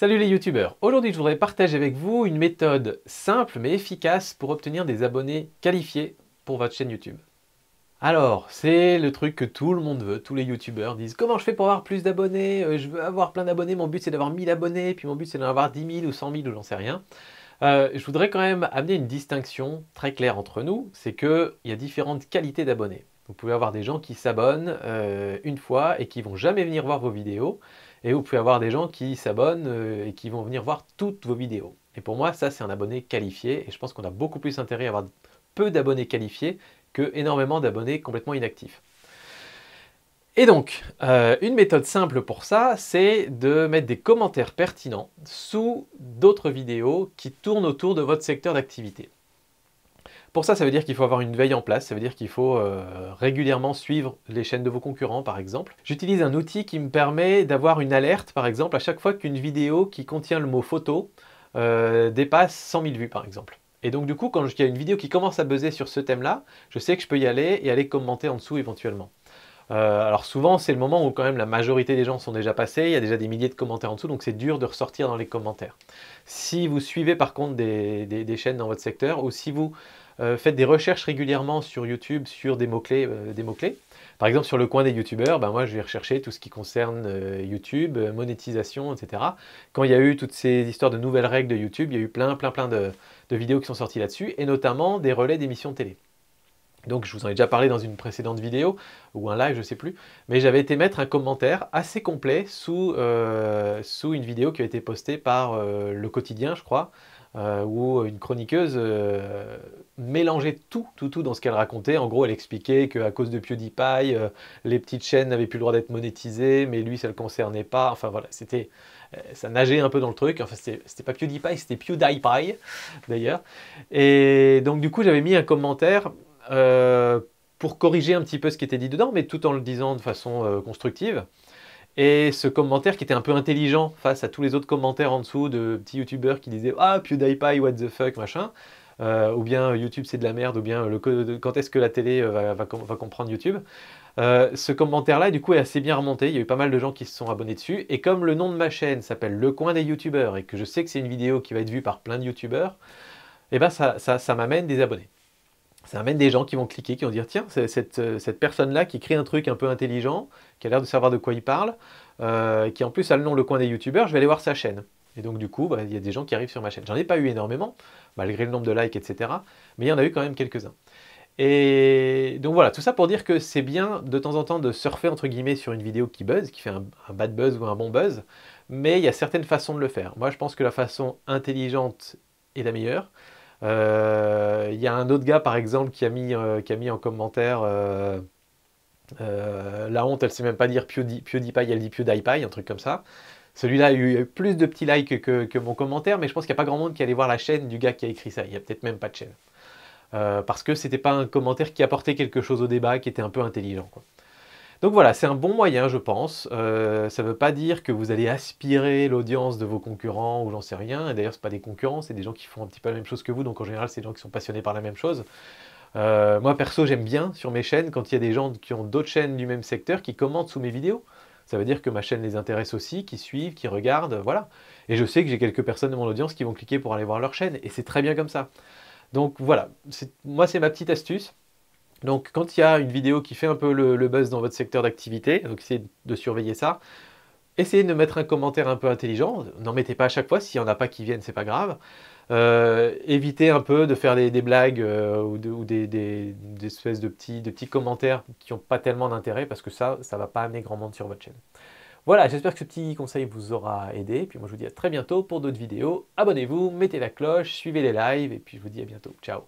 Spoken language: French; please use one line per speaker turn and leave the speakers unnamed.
Salut les youtubeurs, aujourd'hui je voudrais partager avec vous une méthode simple mais efficace pour obtenir des abonnés qualifiés pour votre chaîne YouTube. Alors, c'est le truc que tout le monde veut, tous les youtubeurs disent comment je fais pour avoir plus d'abonnés, je veux avoir plein d'abonnés, mon but c'est d'avoir 1000 abonnés, puis mon but c'est d'en avoir 10 000 ou 100 000 ou j'en sais rien. Je voudrais quand même amener une distinction très claire entre nous, c'est qu'il y a différentes qualités d'abonnés. Vous pouvez avoir des gens qui s'abonnent une fois et qui vont jamais venir voir vos vidéos, et vous pouvez avoir des gens qui s'abonnent et qui vont venir voir toutes vos vidéos. Et pour moi, ça c'est un abonné qualifié, et je pense qu'on a beaucoup plus intérêt à avoir peu d'abonnés qualifiés que énormément d'abonnés complètement inactifs. Et donc, une méthode simple pour ça, c'est de mettre des commentaires pertinents sous d'autres vidéos qui tournent autour de votre secteur d'activité. Pour ça, ça veut dire qu'il faut avoir une veille en place, ça veut dire qu'il faut régulièrement suivre les chaînes de vos concurrents, par exemple. J'utilise un outil qui me permet d'avoir une alerte, par exemple, à chaque fois qu'une vidéo qui contient le mot photo dépasse 100 000 vues, par exemple. Et donc, du coup, quand il y a une vidéo qui commence à buzzer sur ce thème-là, je sais que je peux y aller et aller commenter en dessous éventuellement. Alors souvent, c'est le moment où quand même la majorité des gens sont déjà passés, il y a déjà des milliers de commentaires en dessous, donc c'est dur de ressortir dans les commentaires. Si vous suivez par contre des chaînes dans votre secteur, ou si vous faites des recherches régulièrement sur YouTube sur des mots-clés, par exemple sur le coin des youtubeurs, ben moi je vais rechercher tout ce qui concerne YouTube, monétisation, etc. Quand il y a eu toutes ces histoires de nouvelles règles de YouTube, il y a eu plein de vidéos qui sont sorties là-dessus, et notamment des relais d'émissions de télé. Donc je vous en ai déjà parlé dans une précédente vidéo, ou un live, je ne sais plus, mais j'avais été mettre un commentaire assez complet sous une vidéo qui a été postée par Le Quotidien, je crois, où une chroniqueuse mélangeait tout dans ce qu'elle racontait. En gros, elle expliquait qu'à cause de PewDiePie, les petites chaînes n'avaient plus le droit d'être monétisées, mais lui, ça ne le concernait pas. Enfin voilà, ça nageait un peu dans le truc. Enfin, c'était pas PewDiePie, c'était PewDiePie, d'ailleurs. Et donc du coup, j'avais mis un commentaire pour corriger un petit peu ce qui était dit dedans, mais tout en le disant de façon constructive. Et ce commentaire qui était un peu intelligent face à tous les autres commentaires en dessous de petits youtubeurs qui disaient « Ah, PewDiePie, what the fuck, machin », ou bien « YouTube c'est de la merde », ou bien « Quand est-ce que la télé va comprendre YouTube ?» Ce commentaire-là, du coup, est assez bien remonté. Il y a eu pas mal de gens qui se sont abonnés dessus. Et comme le nom de ma chaîne s'appelle Le Coin des youtubeurs, et que je sais que c'est une vidéo qui va être vue par plein de youtubeurs, et ben ça m'amène des abonnés. Ça amène des gens qui vont cliquer, qui vont dire tiens, cette personne-là qui crée un truc un peu intelligent, qui a l'air de savoir de quoi il parle, qui en plus a le nom Le Coin des youtubeurs, je vais aller voir sa chaîne. Et donc du coup, bah, il y a des gens qui arrivent sur ma chaîne. J'en ai pas eu énormément, malgré le nombre de likes, etc. Mais il y en a eu quand même quelques-uns. Et donc voilà, tout ça pour dire que c'est bien de temps en temps de surfer entre guillemets sur une vidéo qui buzz, qui fait un bad buzz ou un bon buzz, mais il y a certaines façons de le faire. Moi je pense que la façon intelligente est la meilleure. Il y a un autre gars par exemple qui a mis en commentaire la honte, elle sait même pas dire PewDiePie, elle dit PewDiePie, un truc comme ça. Celui-là a eu plus de petits likes que mon commentaire, mais je pense qu'il n'y a pas grand monde qui allait voir la chaîne du gars qui a écrit ça. Il n'y a peut-être même pas de chaîne. Parce que c'était pas un commentaire qui apportait quelque chose au débat, qui était un peu intelligent, quoi. Donc voilà, c'est un bon moyen, je pense. Ça ne veut pas dire que vous allez aspirer l'audience de vos concurrents ou j'en sais rien. Et d'ailleurs, ce pas des concurrents, c'est des gens qui font un petit peu la même chose que vous. Donc en général, c'est des gens qui sont passionnés par la même chose. Moi, perso, j'aime bien sur mes chaînes quand il y a des gens qui ont d'autres chaînes du même secteur qui commentent sous mes vidéos. Ça veut dire que ma chaîne les intéresse aussi, qui suivent, qui regardent, voilà. Et je sais que j'ai quelques personnes de mon audience qui vont cliquer pour aller voir leur chaîne. Et c'est très bien comme ça. Donc voilà, moi, c'est ma petite astuce. Donc quand il y a une vidéo qui fait un peu le buzz dans votre secteur d'activité, donc essayez de surveiller ça. Essayez de mettre un commentaire un peu intelligent, n'en mettez pas à chaque fois, s'il n'y en a pas qui viennent, c'est pas grave. Évitez un peu de faire des blagues ou des espèces de petits commentaires qui n'ont pas tellement d'intérêt, parce que ça ne va pas amener grand monde sur votre chaîne. Voilà, j'espère que ce petit conseil vous aura aidé, puis moi je vous dis à très bientôt pour d'autres vidéos. Abonnez-vous, mettez la cloche, suivez les lives, et puis je vous dis à bientôt. Ciao!